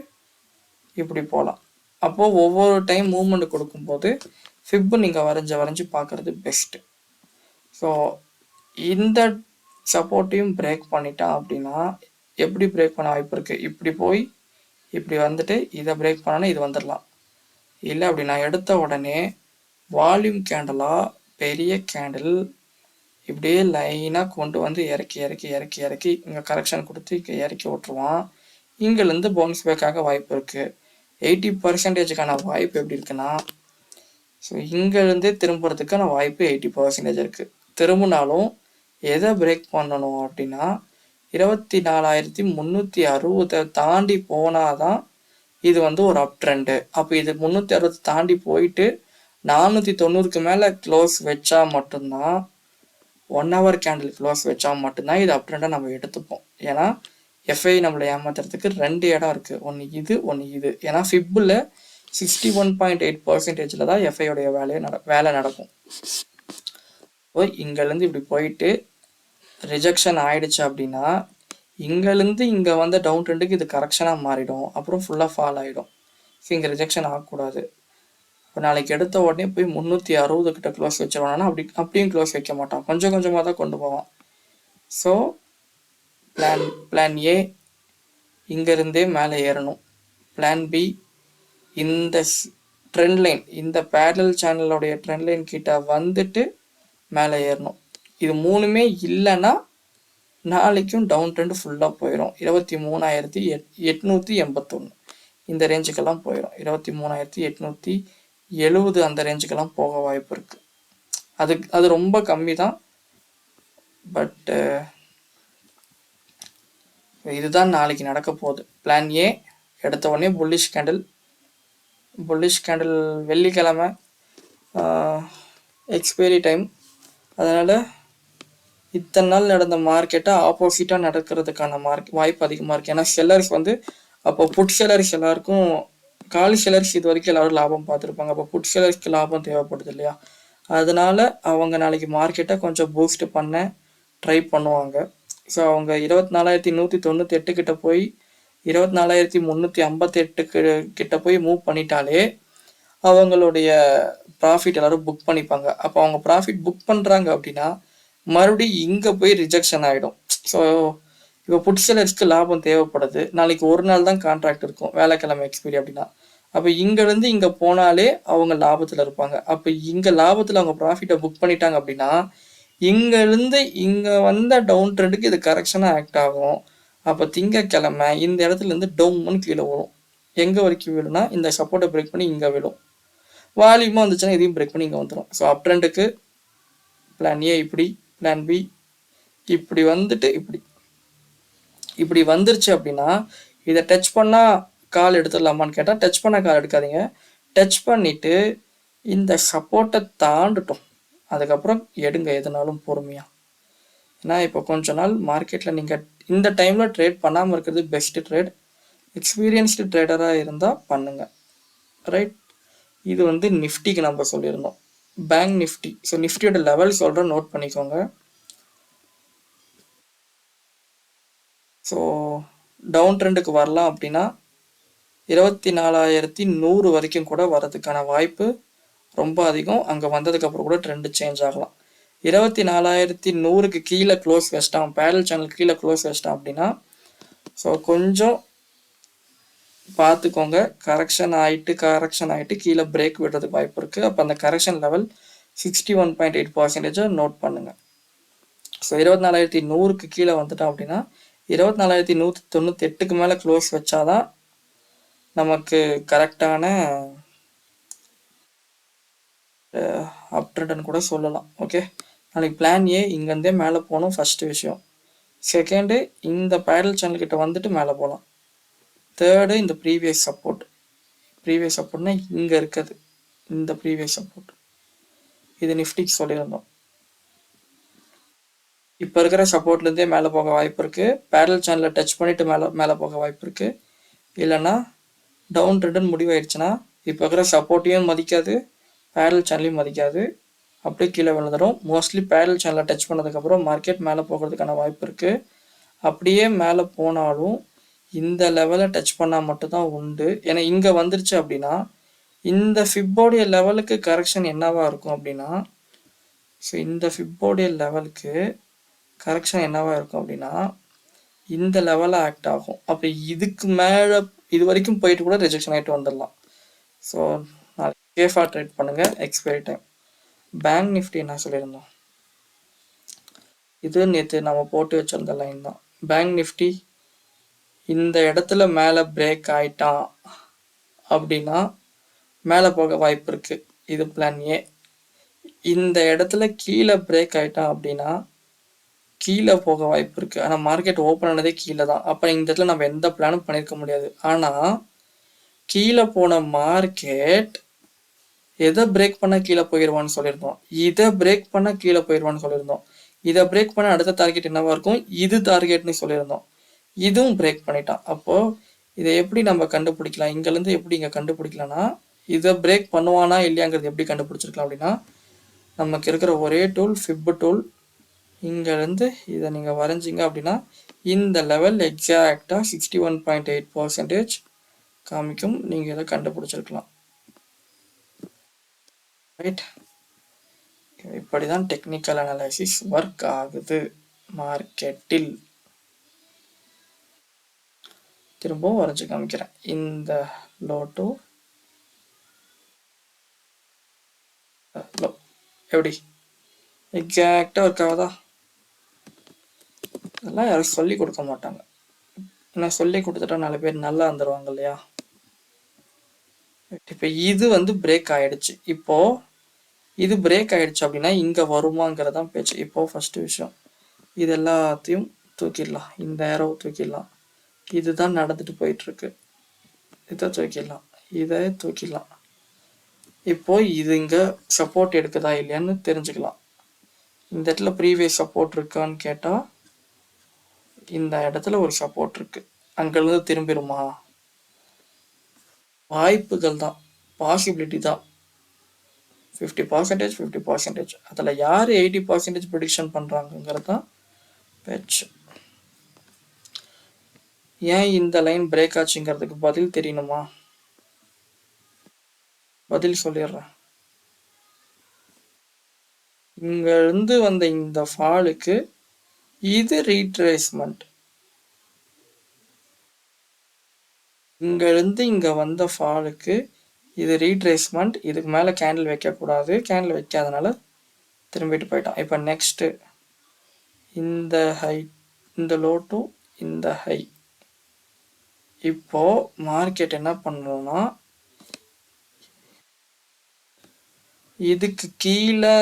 A: இப்படி போகலாம். அப்போது ஒவ்வொரு டைம் மூவ்மெண்ட் கொடுக்கும்போது ஃபிப்பு நீங்கள் வரைஞ்சி பார்க்குறது பெஸ்ட்டு. ஸோ இந்த சப்போர்ட்டையும் பிரேக் பண்ணிட்டான் அப்படின்னா எப்படி பிரேக் பண்ண வாய்ப்பு இருக்குது? இப்படி போய் இப்படி வந்துட்டு இதை பிரேக் பண்ணால் இது வந்துடலாம். இல்லை அப்படின்னா எடுத்த உடனே வால்யூம் கேண்டலாக பெரிய கேண்டில் இப்படியே லைனாக கொண்டு வந்து இறக்கி இறக்கி இறக்கி இறக்கி இங்கே கரெக்ஷன் கொடுத்து இங்கே இறக்கி விட்ருவான். இங்கேருந்து பவுன்ஸ் பேக்காக வாய்ப்பு இருக்குது. 80% வாய்ப்பு எப்படி இருக்குன்னா, ஸோ இங்கேருந்தே திரும்புறதுக்கான வாய்ப்பு 80% இருக்குது. திரும்பினாலும் எதை பிரேக் பண்ணணும் அப்படின்னா 24,360 தாண்டி போனாதான் இது வந்து ஒரு அப் ட்ரெண்டு. அப்போ இது 360 தாண்டி போயிட்டு 490க்கு மேலே க்ளோஸ் வச்சா மட்டும்தான், 1 hour கேண்டில் க்ளோஸ் வச்சா மட்டும்தான் இது அப் ட்ரெண்டை நம்ம எடுத்துப்போம். ஏன்னா எஃப்ஐ நம்மளை ஏமாத்துறதுக்கு 2 இடம் இருக்குது, ஒன்று இது ஒன்று இது. ஏன்னா ஃபிப்பில் 61.8% தான் எஃப்ஐயோடைய வேலை நடக்கும். இங்கேருந்து இப்படி போயிட்டு ரிஜெக்ஷன் ஆயிடுச்சு அப்படின்னா இங்கேருந்து இங்கே வந்த டவுன் ட்ரெண்டுக்கு இது கரெக்ஷனாக மாறிடும், அப்புறம் ஃபுல்லாக ஃபால் ஆகிடும். ஸோ இங்கே ரிஜெக்ஷன் ஆகக்கூடாது. இப்போ நாளைக்கு எடுத்த உடனே போய் 360 கிட்ட க்ளோஸ் வச்சிருவானா, அப்படியும் க்ளோஸ் வைக்க மாட்டான், கொஞ்சம் கொஞ்சமாக தான் கொண்டு போவான். ஸோ பிளான் ஏ இங்கேருந்தே மேலே ஏறணும். பிளான் பி இந்த ட்ரெண்ட் லைன், இந்த பேரலல் சேனலோடைய ட்ரெண்ட் லைன் கிட்ட வந்துட்டு மேலே ஏறணும். இது மூணுமே இல்லைன்னா நாளைக்கும் டவுன் ட்ரெண்ட் ஃபுல்லாக போயிடும். 23,881 இந்த ரேஞ்சுக்கெல்லாம் போயிடும். 23,870 அந்த ரேஞ்சுக்கெல்லாம் போக வாய்ப்பு இருக்குது. அது ரொம்ப கம்மி தான். பட்டு இதுதான் நாளைக்கு நடக்க போகுது. பிளான் ஏ எடுத்த உடனே புல்லிஷ் கேண்டில் வெள்ளிக்கிழமை எக்ஸ்பைரி டைம். அதனால் இத்தனை நாள் நடந்த மார்க்கெட்டை ஆப்போசிட்டாக நடக்கிறதுக்கான வாய்ப்பு அதிகமாக இருக்குது. ஏன்னா செல்லர்ஸ் வந்து அப்போ புட் செல்லர்ஸ் எல்லாருக்கும், காலி செல்லர்ஸ் இது வரைக்கும் எல்லோரும் லாபம் பார்த்துருப்பாங்க. அப்போ புட் செல்லர்ஸ்க்கு லாபம் தேவைப்படுது இல்லையா? அதனால் அவங்க நாளைக்கு மார்க்கெட்டை கொஞ்சம் பூஸ்ட் பண்ண ட்ரை பண்ணுவாங்க. ஸோ அவங்க 24,198 கிட்ட போய் 24,358 கிட்ட போய் மூவ் பண்ணிட்டாலே அவங்களுடைய ப்ராஃபிட் எல்லோரும் புக் பண்ணிப்பாங்க. அப்போ அவங்க ப்ராஃபிட் புக் பண்ணுறாங்க அப்படின்னா மறுபடியும் இங்கே போய் ரிஜெக்ஷன் ஆகிடும். ஸோ இப்போ புட் செல்லர்ஸ்க்கு லாபம் தேவைப்படுது. நாளைக்கு ஒரு நாள் தான் கான்ட்ராக்ட் இருக்கும், வேலைக்கிழமை எக்ஸ்பீரி அப்படின்னா. அப்போ இங்கேருந்து இங்கே போனாலே அவங்க லாபத்தில் இருப்பாங்க. அப்போ இங்கே லாபத்தில் அவங்க ப்ராஃபிட்டை புக் பண்ணிட்டாங்க அப்படின்னா இங்கேருந்து இங்கே வந்த டவுன் ட்ரெண்டுக்கு இது கரெக்ஷனாக ஆக்ட் ஆகும். அப்போ திங்கக்கிழமை இந்த இடத்துலேருந்து டவுன்னு கீழே வரும். எங்கே வரைக்கும் விழுனா இந்த சப்போர்ட்டை பிரேக் பண்ணி இங்கே விழும். வால்யூமாக வந்துச்சுன்னா இதையும் பிரேக் பண்ணி இங்கே வந்துடும். ஸோ அப் ட்ரெண்டுக்கு பிளான் ஏ இப்படி, பிளான் பி இப்படி வந்துட்டு இப்படி வந்துருச்சு அப்படின்னா இதை டச் பண்ணால் கால் எடுத்துடலாமான்னு கேட்டால் டச் பண்ண கால் எடுக்காதீங்க. டச் பண்ணிவிட்டு இந்த சப்போர்ட்டை தாண்டுட்டோம், அதுக்கப்புறம் எடுங்க எதுனாலும் பொறுமையாக. ஏன்னா இப்போ கொஞ்ச நாள் மார்க்கெட்டில் நீங்கள் இந்த டைமில் ட்ரேட் பண்ணாமல் இருக்கிறது பெஸ்ட்டு ட்ரேட். எக்ஸ்பீரியன்ஸ்டு ட்ரேடராக இருந்தால் பண்ணுங்கள், ரைட்? இது வந்து நிஃப்டிக்கு நம்ம சொல்லியிருந்தோம், பேங்க் நிஃப்டி. ஸோ நிஃப்டியோட லெவல் சொல்கிறேன், நோட் பண்ணிக்கோங்க. ஸோ டவுன் ட்ரெண்டுக்கு வரலாம் அப்படின்னா 24,100 வரைக்கும் கூட வரதுக்கான வாய்ப்பு ரொம்ப அதிகம். அங்கே வந்ததுக்கப்புறம் கூட ட்ரெண்டு சேஞ்ச் ஆகலாம். 24,100க்கு கீழே க்ளோஸ் வச்சிட்டான், பேரல் சேனல் கீழே க்ளோஸ் வச்சிட்டான் அப்படின்னா ஸோ கொஞ்சம் பார்த்துக்கோங்க. கரெக்ஷன் ஆகிட்டு கீழே பிரேக் விடுறதுக்கு வாய்ப்பு இருக்குது. அப்போ அந்த கரெக்ஷன் லெவல் 61.8% நோட் பண்ணுங்கள். ஸோ 24,100க்கு கீழே வந்துட்டோம் அப்படின்னா 24,198க்கு மேலே க்ளோஸ் வச்சாதான் நமக்கு கரெக்டான அப் ட்ரெண்டுன்னு கூட சொல்லலாம். ஓகே, நாளைக்கு பிளான் ஏ இங்கேருந்தே மேலே போகணும், ஃபஸ்ட்டு விஷயம். செகண்டு இந்த பேரல் சேனல் கிட்ட வந்துட்டு மேலே போகலாம். தேர்டு இந்த ப்ரீவியஸ் சப்போர்ட்னா இங்கே இருக்குது, இந்த ப்ரீவியஸ் சப்போர்ட். இது நிஃப்டிக்கு சொல்லியிருந்தோம். இப்போ இருக்கிற சப்போர்ட்லேருந்தே மேலே போக வாய்ப்பு இருக்குது. பேரல் சேனலை டச் பண்ணிவிட்டு மேலே போக வாய்ப்பு இருக்குது. இல்லைன்னா டவுன் ட்ரெண்டுன்னு முடிவாயிடுச்சுன்னா இப்போ இருக்கிற சப்போர்ட்டையும் மதிக்காது, பேரல் சேனலையும் மதிக்காது, அப்படியே கீழே விழுந்துடும். மோஸ்ட்லி பேரல் சேனலை டச் பண்ணதுக்கப்புறம் மார்க்கெட் மேலே போகிறதுக்கான வாய்ப்பு இருக்குது. அப்படியே மேலே போனாலும் இந்த லெவலை டச் பண்ணால் மட்டும்தான் உண்டு. ஏன்னா இங்கே வந்துருச்சு அப்படின்னா இந்த ஃபிப்போடைய லெவலுக்கு கரெக்ஷன் என்னவா இருக்கும் அப்படின்னா, ஸோ இந்த ஃபிப்போடைய லெவலுக்கு கரெக்ஷன் என்னவா இருக்கும் அப்படின்னா இந்த லெவலில் ஆக்ட் ஆகும். அப்போ இதுக்கு மேலே இது வரைக்கும் போயிட்டு கூட ரிஜெக்ஷன் ஆகிட்டு வந்துடலாம். ஸோ நாளைக்கு சேஃபாக ட்ரேட் பண்ணுங்கள். Expiry time. பேங்க் நிஃப்டி என்ன சொல்லியிருந்தோம், இது நேற்று நம்ம போட்டு வச்சிருந்த லைன் தான். பேங்க் நிஃப்டி இந்த இடத்துல மேலே பிரேக் ஆயிட்டான் அப்படின்னா மேலே போக வாய்ப்பு இருக்குது. இது பிளான் ஏ. இந்த இடத்துல கீழே பிரேக் ஆயிட்டான் அப்படின்னா கீழே போக வாய்ப்பு இருக்குது. ஆனால் மார்க்கெட் ஓப்பன் ஆனதே கீழே தான். அப்போ இந்த இடத்துல நம்ம எந்த பிளானும் பண்ணியிருக்க முடியாது. ஆனால் கீழே போன மார்க்கெட் எதை பிரேக் பண்ண கீழே போயிடுவான்னு சொல்லியிருந்தோம், இதை பிரேக் பண்ண கீழே போயிடுவான்னு சொல்லியிருந்தோம். இதை பிரேக் பண்ண அடுத்த டார்கெட் என்னவா இருக்கும், இது டார்கெட்னு சொல்லியிருந்தோம். இதுவும் பிரேக் பண்ணிட்டான். அப்போது இதை எப்படி நம்ம கண்டுபிடிக்கலாம், இங்கேருந்து எப்படி இங்கே கண்டுபிடிக்கலாம்னா, இதை பிரேக் பண்ணுவானா இல்லையாங்கிறது எப்படி கண்டுபிடிச்சிருக்கலாம் அப்படின்னா, நமக்கு இருக்கிற ஒரே டூல் ஃபிப் டூல். இங்கேருந்து இதை நீங்கள் வரைஞ்சிங்க அப்படின்னா இந்த லெவல் எக்ஸாக்டாக 61.8% காமிக்கும். நீங்கள் இதை கண்டுபிடிச்சிருக்கலாம். ரைட். இப்படி தான் டெக்னிக்கல் அனாலிசிஸ் ஒர்க் ஆகுது மார்க்கெட்டில். திரும்பவும் வரைஞ்சி காமிக்கிறேன். இந்த லோ டு லோ எப்படி எக்ஸாக்டாக ஒர்க் ஆகுதா? இதெல்லாம் யாரும் சொல்லி கொடுக்க மாட்டாங்க. ஏன்னா சொல்லி கொடுத்துட்டா 4 பேர் நல்லா வந்துடுவாங்க இல்லையா? இப்போ இது பிரேக் ஆயிடுச்சு. இப்போ இது பிரேக் ஆயிடுச்சு அப்படின்னா இங்கே வருமாங்கிறதான் பேச்சு. இப்போ ஃபர்ஸ்ட் விஷயம் இது எல்லாத்தையும் தூக்கிடலாம். இந்த ஏரோ தூக்கிடலாம். இதுதான் நடந்துட்டு போயிட்டுருக்கு. இதை தூக்கிடலாம், இதை தூக்கிடலாம். இப்போ இது இங்கே சப்போர்ட் எடுக்குதா இல்லையான்னு தெரிஞ்சுக்கலாம். இந்த இடத்துல ப்ரீவியஸ் சப்போர்ட் இருக்கான்னு கேட்டால் இந்த இடத்துல ஒரு சப்போர்ட் இருக்கு. அங்கிருந்து திரும்பிடுமா? வாய்ப்புகள் தான், பாசிபிலிட்டி தான். 50%, 50%. அதில் யார் 80% ப்ரிடிக்ஷன் பண்ணுறாங்கிறது தான் பேச்சு. ஏன் இந்த லைன் பிரேக் ஆச்சுங்கிறதுக்கு பதில் தெரியணுமா? பதில் சொல்லிடுறேன். இங்கிருந்து வந்த இந்த ஃபாலுக்கு இது ரீட்ரேஸ்மெண்ட். இங்கிருந்து இங்கே வந்த ஃபாலுக்கு இது ரீட்ரேஸ்மெண்ட். இதுக்கு மேலே கேண்டில் வைக்கக்கூடாது. கேண்டில் வைக்காதனால திரும்பிட்டு போயிட்டான். இப்போ நெக்ஸ்ட்டு இந்த ஹை, இந்த லோ டு இந்த ஹை. இப்போ மார்க்கெட் என்ன பண்ணணும்னா இதுக்கு கீழே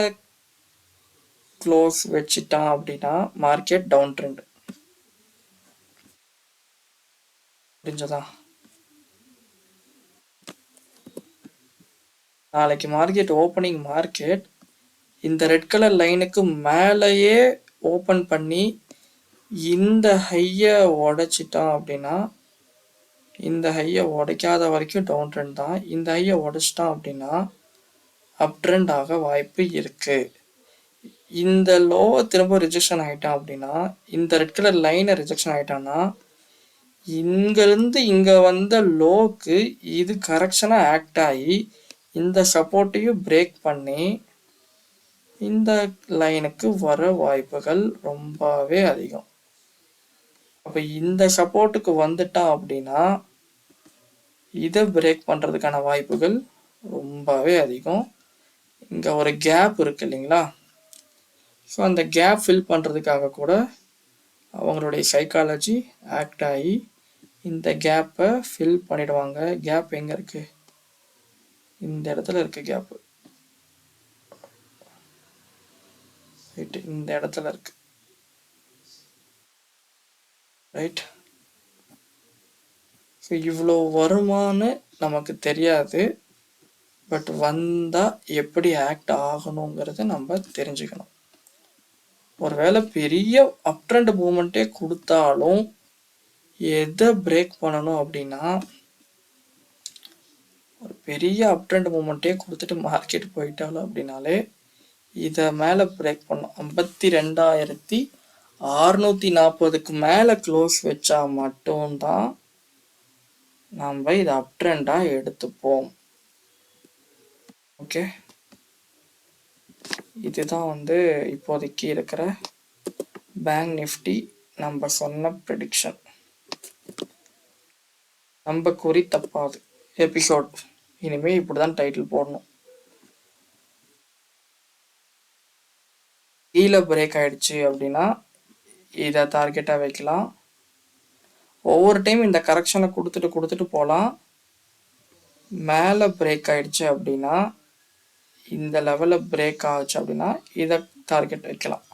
A: க்ளோஸ் வச்சுட்டான் அப்படின்னா மார்க்கெட் டவுன் ட்ரெண்ட். புரிஞ்சதா? நாளைக்கு மார்க்கெட் ஓப்பனிங் மார்க்கெட் இந்த ரெட் கலர் லைனுக்கு மேலேயே ஓப்பன் பண்ணி இந்த ஹையை உடைச்சிட்டான் அப்படின்னா, இந்த ஹையை உடைக்காத வரைக்கும் டவுன் ட்ரெண்ட் தான். இந்த ஹையை உடைச்சிட்டான் அப்படின்னா அப் ட்ரெண்ட் ஆக வாய்ப்பு இருக்கு. இந்த லோவை திரும்ப ரிஜெக்ஷன் ஆகிட்டான் அப்படின்னா, இந்த ரெட் கலர் லைனை ரிஜெக்ஷன் ஆகிட்டான்னா இங்கிருந்து இங்கே வந்த லோக்கு இது கரெக்ஷனாக ஆக்ட் ஆகி இந்த சப்போர்ட்டையும் பிரேக் பண்ணி இந்த லைனுக்கு வர வாய்ப்புகள் ரொம்பவே அதிகம். அப்போ இந்த சப்போர்ட்டுக்கு வந்துட்டான் அப்படின்னா இதை பிரேக் பண்ணுறதுக்கான வாய்ப்புகள் ரொம்பவே அதிகம். இங்கே ஒரு கேப் இருக்கு இல்லைங்களா? ஸோ அந்த கேப் ஃபில் பண்ணுறதுக்காக கூட அவங்களுடைய சைக்காலஜி ஆக்ட் ஆகி இந்த கேப்பை ஃபில் பண்ணிடுவாங்க. கேப் எங்கே இருக்குது? இந்த இடத்துல இருக்கு கேப்பு. ரைட், இந்த இடத்துல இருக்கு. ரைட். ஸோ இவ்வளோ வருமானு நமக்கு தெரியாது. பட் வந்தால் எப்படி ஆக்ட் ஆகணுங்கிறத நம்ம தெரிஞ்சுக்கணும். ஒருவேளை பெரிய அப் ட்ரெண்ட் மூமெண்ட்டே கொடுத்தாலும் எதை பிரேக் பண்ணணும் அப்படின்னா, ஒரு பெரிய அப் ட்ரெண்ட் மூமெண்ட்டே கொடுத்துட்டு மார்க்கெட் போயிட்டாலும் அப்படின்னாலே இதை மேலே பிரேக் பண்ணும். 52,640 மேலே க்ளோஸ் வச்சா மட்டும்தான் நம்ம இதை அப் ட்ரெண்டாக எடுத்துப்போம். ஓகே, இதுதான் வந்து இப்போதைக்கு இருக்கிற பேங்க் நிஃப்டி நம்ம சொன்ன ப்ரெடிக்ஷன். நம்ம குறி தப்பாது எபிசோட். இனிமேல் இப்படி தான் டைட்டில் போடணும். கீழே பிரேக் ஆயிடுச்சு அப்படின்னா இதை டார்கெட்டாக வைக்கலாம். ஒவ்வொரு டைம் இந்த கரெக்ஷனை கொடுத்துட்டு போகலாம். மேலே பிரேக் ஆயிடுச்சு அப்படின்னா, இந்த லெவலில் பிரேக் ஆச்சு அப்படின்னா இதை டார்கெட் வைக்கலாம்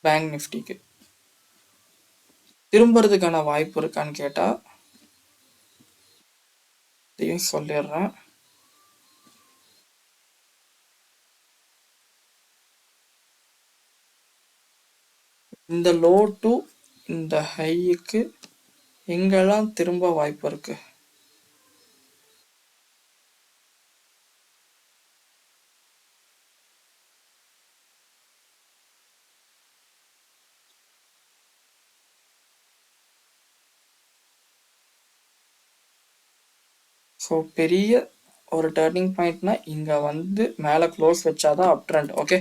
A: பேங்க் நிஃப்டிக்கு. திரும்புறதுக்கான வாய்ப்பு இருக்கான்னு கேட்டால் இதையும் சொல்லிடுறேன். இந்த லோ டு இந்த ஹைக்கு எங்கெல்லாம் திரும்ப வாய்ப்பு இருக்கு? ஸோ பெரிய ஒரு டர்னிங் பாயிண்ட்னா இங்கே வந்து மேலே க்ளோஸ் வச்சாதான் அப் ட்ரெண்ட். ஓகே,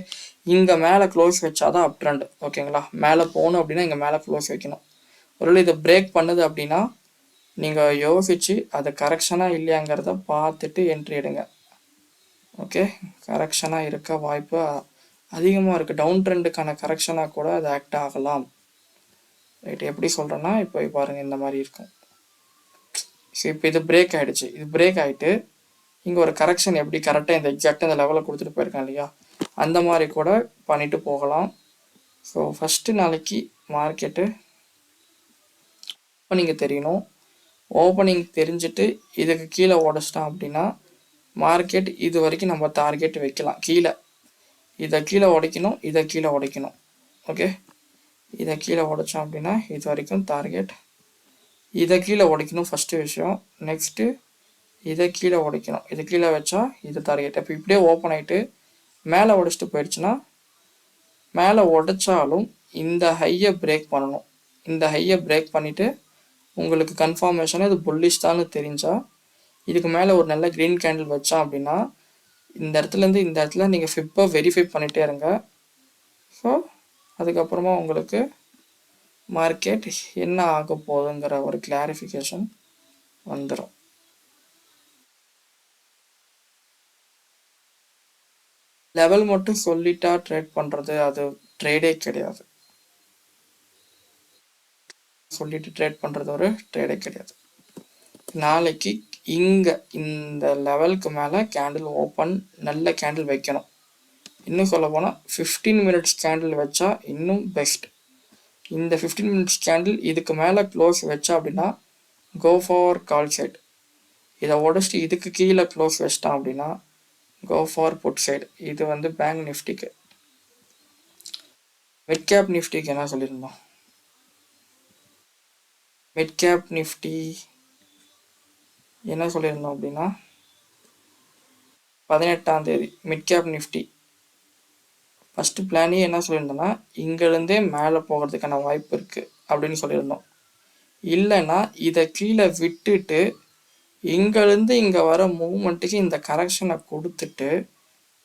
A: இங்கே மேலே க்ளோஸ் வச்சாதான் அப் ட்ரெண்ட். ஓகேங்களா, மேலே போகணும் அப்படின்னா இங்கே மேலே க்ளோஸ் வைக்கணும். ஒருவேளை இதை பிரேக் பண்ணுது அப்படின்னா நீங்கள் யோசிச்சு அது கரெக்ஷனாக இல்லையாங்கிறத பார்த்துட்டு என்ட்ரி எடுங்க. ஓகே, கரெக்ஷனாக இருக்க வாய்ப்பு அதிகமாக இருக்குது. டவுன் ட்ரெண்டுக்கான கரெக்ஷனாக கூட அது ஆக்ட் ஆகலாம். ரைட், எப்படி சொல்கிறேன்னா இப்போ பாருங்கள் இந்த மாதிரி இருக்கும். ஸோ இப்போ இது பிரேக் ஆகிடுச்சு. இது பிரேக் ஆகிட்டு இங்கே ஒரு கரெக்ஷன் எப்படி கரெக்டாக இந்த எக்ஸாக்டாக இந்த லெவலில் கொடுத்துட்டு போயிருக்கான் இல்லையா, அந்த மாதிரி கூட பண்ணிட்டு போகலாம். ஸோ ஃபஸ்ட்டு நாளைக்கு மார்க்கெட்டு ஓப்பனிங் தெரியணும். ஓப்பனிங் தெரிஞ்சுட்டு இதுக்கு கீழே உடச்சிட்டான் அப்படின்னா மார்க்கெட் இது வரைக்கும் நம்ம டார்கெட் வைக்கலாம். கீழே இதை கீழே உடைக்கணும், இதை கீழே உடைக்கணும். ஓகே, இதை கீழே உடைச்சோம் அப்படின்னா இது வரைக்கும் டார்கெட். இதை கீழே உடைக்கணும் ஃபஸ்ட்டு விஷயம். நெக்ஸ்ட்டு இதை கீழே உடைக்கணும். இதை கீழே வச்சா இது டார்கெட். இப்போ இப்படியே ஓப்பன் ஆகிட்டு மேலே உடைச்சிட்டு போயிடுச்சுன்னா, மேலே உடைச்சாலும் இந்த ஹையை பிரேக் பண்ணணும். இந்த ஹையை பிரேக் பண்ணிவிட்டு உங்களுக்கு கன்ஃபார்மேஷனாக இது புல்லிஷ் தான் தெரிஞ்சால் இதுக்கு மேலே ஒரு நல்ல க்ரீன் கேண்டில் வச்சா அப்படின்னா இந்த இடத்துலேருந்து இந்த இடத்துல நீங்கள் ஃபிப்பை வெரிஃபை பண்ணிகிட்டே இருங்க. ஸோ அதுக்கப்புறமா உங்களுக்கு மார்க்கெட் என்ன ஆக போகுதுங்கிற ஒரு கிளாரிஃபிகேஷன் வந்துடும். லெவல் மட்டும் சொல்லிட்டா ட்ரேட் பண்ணுறது அது ட்ரேடே கிடையாது. சொல்லிட்டு ட்ரேட் பண்ணுறது ஒரு ட்ரேடே கிடையாது. நாளைக்கு இங்கே இந்த லெவலுக்கு மேலே கேண்டில் ஓப்பன் நல்ல கேண்டில் வைக்கணும். இன்னும் சொல்ல போனால் 15 மினிட்ஸ் கேண்டில் வச்சா இன்னும் பெஸ்ட். இந்த 15 மினிட்ஸ் கேண்டில் இதுக்கு மேலே க்ளோஸ் வச்சா அப்படின்னா கோ ஃபார் கால் சைட். இதை உடச்சிட்டு இதுக்கு கீழே க்ளோஸ் வச்சிட்டான் அப்படின்னா கோ ஃபார் புட் சைடு. இது வந்து பேங்க் நிஃப்டிக்கு. மிட் கேப் நிஃப்டிக்கு என்ன சொல்லியிருந்தோம்? மிட் கேப் நிஃப்டி என்ன சொல்லியிருந்தோம் அப்படின்னா 18ஆம் தேதி மிட் கேப் நிஃப்டி ஃபஸ்ட்டு பிளானே என்ன சொல்லியிருந்தோம்னா இங்கேருந்தே மேலே போகிறதுக்கான வாய்ப்பு இருக்குது அப்படின்னு சொல்லியிருந்தோம். இல்லைன்னா இதை கீழே விட்டுட்டு இங்கேருந்து இங்கே வர மூவ்மெண்ட்டுக்கு இந்த கரெக்ஷனை கொடுத்துட்டு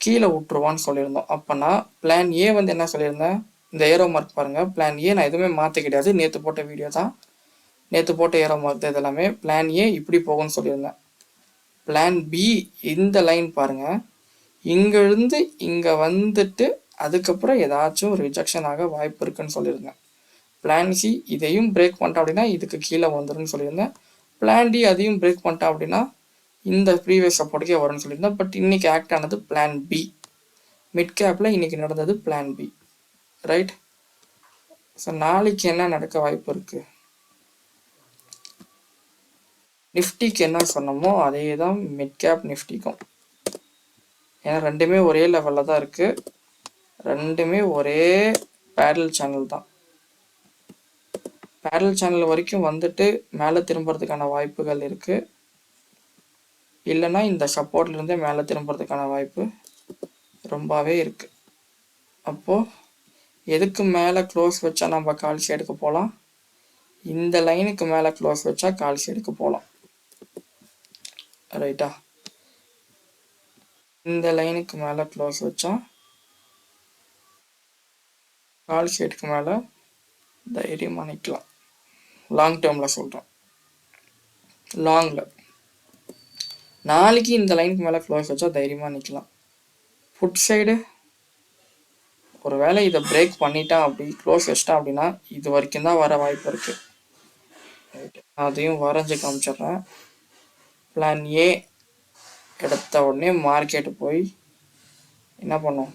A: கீழே விட்டுருவான்னு சொல்லியிருந்தோம். அப்போனா பிளான் ஏ வந்து என்ன சொல்லியிருந்தேன், இந்த ஏரோ மார்க் பாருங்கள். பிளான் ஏ நான் எதுவுமே மாற்ற கிடையாது, நேற்று போட்ட வீடியோ தான், நேற்று போட்ட ஏரோ மார்க் தான் இதெல்லாமே. பிளான் ஏ இப்படி போகும்னு சொல்லியிருந்தேன். பிளான் பி இந்த லைன் பாருங்கள், இங்கேருந்து இங்கே வந்துட்டு அதுக்கப்புறம் ஏதாச்சும் ரிஜெக்ஷன் ஆக வாய்ப்பு இருக்குன்னு சொல்லியிருந்தேன். பிளான் சி இதையும் பிரேக் பண்ணிட்டா அப்படின்னா இதுக்கு கீழே வந்துடும்னு சொல்லியிருந்தேன். பிளான் டி அதையும் பிரேக் பண்ணிட்டா அப்படின்னா இந்த ப்ரீவியஸ் சப்போர்ட்டுக்கே வரும்னு சொல்லியிருந்தேன். பட் இன்னைக்கு ஆக்ட் ஆனது பிளான் பி. மிட் கேப்பில் இன்னைக்கு நடந்தது பிளான் பி. ரைட். ஸோ நாளைக்கு என்ன நடக்க வாய்ப்பு இருக்குது? நிஃப்டிக்கு என்ன சொன்னோமோ அதே தான் மிட் கேப் நிஃப்டிக்கும். ஏன்னா ரெண்டுமே ஒரே லெவலில் தான் இருக்குது, ரெண்டுமே ஒரே பேரல் சேனல் தான். பேரல் சேனல் வரைக்கும் வந்துட்டு மேலே திரும்புறதுக்கான வாய்ப்புகள் இருக்குது, இல்லைன்னா இந்த சப்போர்ட்லேருந்தே மேலே திரும்புறதுக்கான வாய்ப்பு ரொம்பவே இருக்குது. அப்போது எதுக்கு மேலே க்ளோஸ் வச்சா நம்ம கால் ஷேடுக்கு போகலாம், இந்த லைனுக்கு மேலே க்ளோஸ் வச்சா கால் ஷேடுக்கு போகலாம். ரைட்டா, இந்த லைனுக்கு மேலே க்ளோஸ் வச்சா கால் ஷேடுக்கு மேலே தைரியமாக நிற்கலாம். லாங் டேர்மில் சொல்கிறேன். லாங்கில் நாளைக்கு இந்த லைனுக்கு மேலே க்ளோஸ் வச்சா தைரியமாக நிற்கலாம். ஃபுட் சைடு ஒரு வேளை இதை பிரேக் பண்ணிட்டான், அப்படி க்ளோஸ் வச்சிட்டான் அப்படின்னா இது வரைக்கும் தான் வர வாய்ப்பு இருக்குது. அதையும் வரைஞ்சி காமிச்சிட்றேன். பிளான் ஏ எடுத்த உடனே மார்க்கெட்டு போய் என்ன பண்ணும்,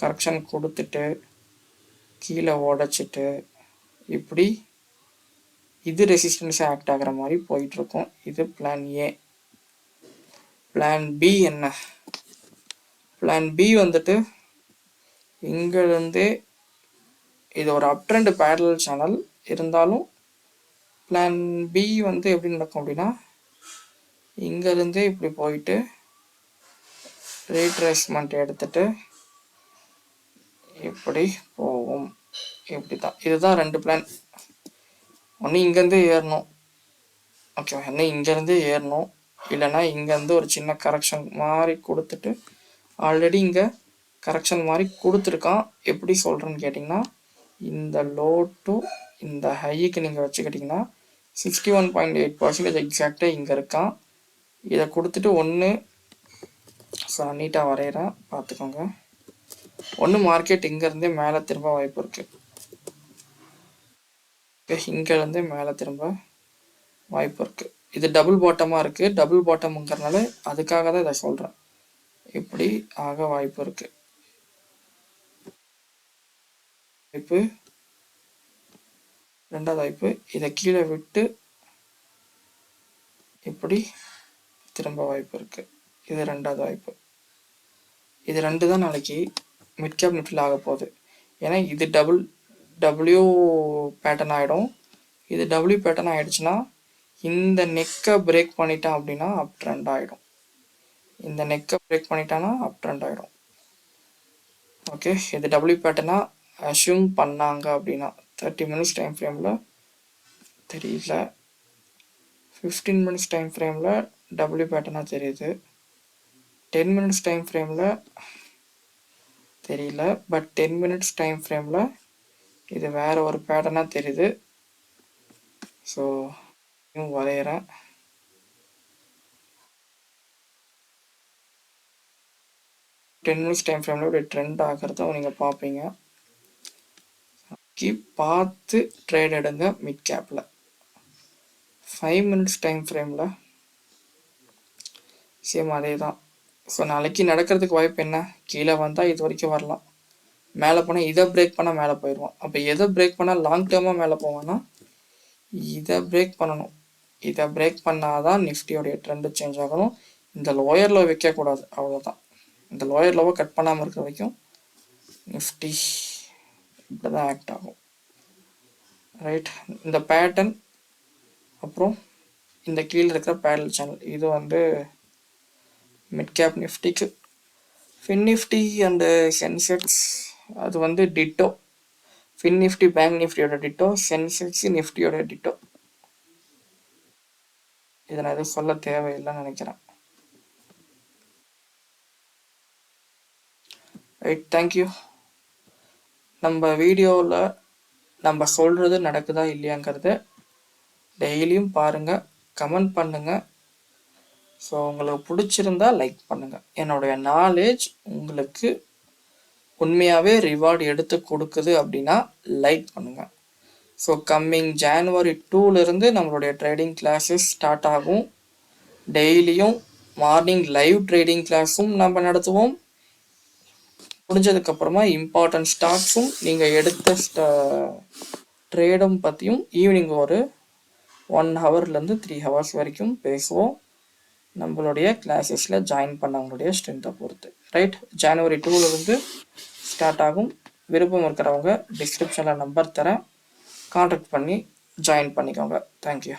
A: கரெக்ஷன் கொடுத்துட்டு கீழே உடச்சிட்டு இப்படி இது ரெசிஸ்டன்ஸாக ஆக்ட் ஆகிற மாதிரி போயிட்டுருக்கும். இது பிளான் ஏ. பிளான் பி என்ன, பிளான் பி வந்துட்டு இங்கேருந்தே இது ஒரு அப் ட்ரெண்ட் பேரலல் சேனல் இருந்தாலும் பிளான் பி வந்து எப்படி நடக்கும் அப்படின்னா இங்கேருந்தே இப்படி போயிட்டு ரீட்ரேஸ்மெண்ட் எடுத்துட்டு இப்படி போகும். இப்படி தான், இதுதான் ரெண்டு பிளான். ஒன்று இங்கேருந்தே ஏறணும், ஓகே, ஒன்று இங்கேருந்தே ஏறணும், இல்லைன்னா இங்கேருந்து ஒரு சின்ன கரெக்ஷன் மாதிரி கொடுத்துட்டு, ஆல்ரெடி இங்கே கரெக்ஷன் மாதிரி கொடுத்துருக்கான். எப்படி சொல்கிறேன்னு கேட்டிங்கன்னா இந்த லோ டு இந்த ஹைக்கு நீங்கள் வச்சுக்கிட்டிங்கன்னா 61.8% எக்ஸாக்டாக இங்கே இருக்கான். இதை கொடுத்துட்டு ஒன்று, ஸோ நான் நீட்டாக வரைகிறேன் பார்த்துக்கோங்க. ஒன்று மார்க்கெட் இங்கேருந்தே மேலே திரும்ப வாய்ப்பு இருக்குது, இங்கேருந்தே மேலே திரும்ப வாய்ப்பு இருக்குது. இது டபுள் பாட்டமாக இருக்குது, டபுள் பாட்டமுங்கிறனால அதுக்காக தான் இதை சொல்கிறேன். இப்படி ஆக வாய்ப்பு இருக்குது. வாய்ப்பு ரெண்டாவது வாய்ப்பு, இதை கீழே விட்டு இப்படி திரும்ப வாய்ப்பு இருக்குது. இது ரெண்டாவது வாய்ப்பு. இது ரெண்டு தான் நாளைக்கு மிட் கேப் நிஃப்டியில் ஆக போகுது. ஏன்னா இது டபிள்யூ பேட்டர்ன் ஆகிடும். இது டபிள்யூ பேட்டர்ன் ஆகிடுச்சுன்னா இந்த நெக்கை பிரேக் பண்ணிட்டான் அப்படின்னா அப் ட்ரெண்ட் ஆகிடும். இந்த நெக்கை பிரேக் பண்ணிட்டான்னா அப் ட்ரெண்ட் ஆகிடும். ஓகே, இது டபிள்யூ பேட்டர்னாக அஷ்யூம் பண்ணாங்க அப்படின்னா 30 மினிட்ஸ் டைம் ஃப்ரேமில் தெரியல, 15 மினிட்ஸ் டைம் ஃப்ரேமில் டபிள்யூ பேட்டர்னாக தெரியுது, 10 மினிட்ஸ் டைம் ஃப்ரேமில் தெரியல, பட் 10 மினிட்ஸ் டைம் ஃப்ரேமில் இது வேறு ஒரு பேட்டர்னாக தெரியுது. ஸோ வரைகிறேன். டென் மினிட்ஸ் டைம் ஃப்ரேமில் இப்படி ட்ரெண்ட் ஆகிறத நீங்கள் பார்ப்பீங்க. பார்த்து ட்ரேட் எடுங்க மிட் கேப்பில். 5 மினிட்ஸ் டைம் ஃப்ரேமில் சேம் அதே தான். ஸோ நாளைக்கு நடக்கிறதுக்கு வாய்ப்பு என்ன, கீழே வந்தால் இது வரைக்கும் வரலாம், மேலே போனால் இதை பிரேக் பண்ணால் மேலே போயிடுவோம். அப்போ எதை பிரேக் பண்ணால் லாங் டேர்மாக மேலே போவான்னா இதை பிரேக் பண்ணணும். இதை பிரேக் பண்ணாதான் நிஃப்டியோடைய ட்ரெண்டு சேஞ்ச் ஆகணும். இந்த லோயர் லோ வைக்கக்கூடாது, அவ்வளோதான். இந்த லோயர் லோவை கட் பண்ணாமல் இருக்கிற வரைக்கும் நிஃப்டி இப்படி தான் ஆக்ட் ஆகும். ரைட், இந்த பேட்டர்ன் அப்புறம் இந்த கீழே இருக்கிற பேரல் சேனல் இது வந்து மிட் கேப் நிஃப்டிக்கு. ஃபின் நிஃப்டி அண்டு சென்செக்ஸ் அது வந்து டிட்டோ. ஃபின் நிஃப்டி பேங்க் நிஃப்டியோட டிட்டோ, சென்செக்ஸ் நிஃப்டியோட டிட்டோ. இதை நான் எதுவும் சொல்ல தேவையில்லைன்னு நினைக்கிறேன். Right, thank you. நம்ம வீடியோவில் நம்ம சொல்கிறது நடக்குதா இல்லையாங்கிறத டெய்லியும் பாருங்கள், கமெண்ட் பண்ணுங்கள். ஸோ உங்களுக்கு பிடிச்சிருந்தா லைக் பண்ணுங்கள். என்னுடைய நாலேஜ் உங்களுக்கு உண்மையாகவே ரிவார்டு எடுத்து கொடுக்குது அப்படின்னா லைக் பண்ணுங்கள். ஸோ கம்மிங் January 2லேருந்து நம்மளுடைய ட்ரேடிங் கிளாஸஸ் ஸ்டார்ட் ஆகும். டெய்லியும் மார்னிங் லைவ் ட்ரேடிங் கிளாஸும் நம்ம நடத்துவோம். முடிஞ்சதுக்கப்புறமா இம்பார்ட்டன்ட் ஸ்டாக்ஸும் நீங்கள் எடுத்த ட்ரேடும் பற்றியும் ஈவினிங் ஒரு 1 ஹவர்லேருந்து 3 ஹவர்ஸ் வரைக்கும் பேசுவோம். நம்மளுடைய கிளாஸஸில் ஜாயின் பண்ணவங்களுடைய ஸ்ட்ரென்த்தை பொறுத்து. ரைட், ஜனவரி 2லேருந்து ஸ்டார்ட் ஆகும். விருப்பம் இருக்கிறவங்க டிஸ்கிரிப்ஷனில் நம்பர் தரேன், கான்டாக்ட் பண்ணி ஜாயின் பண்ணிக்கோங்க. தேங்க்யூ.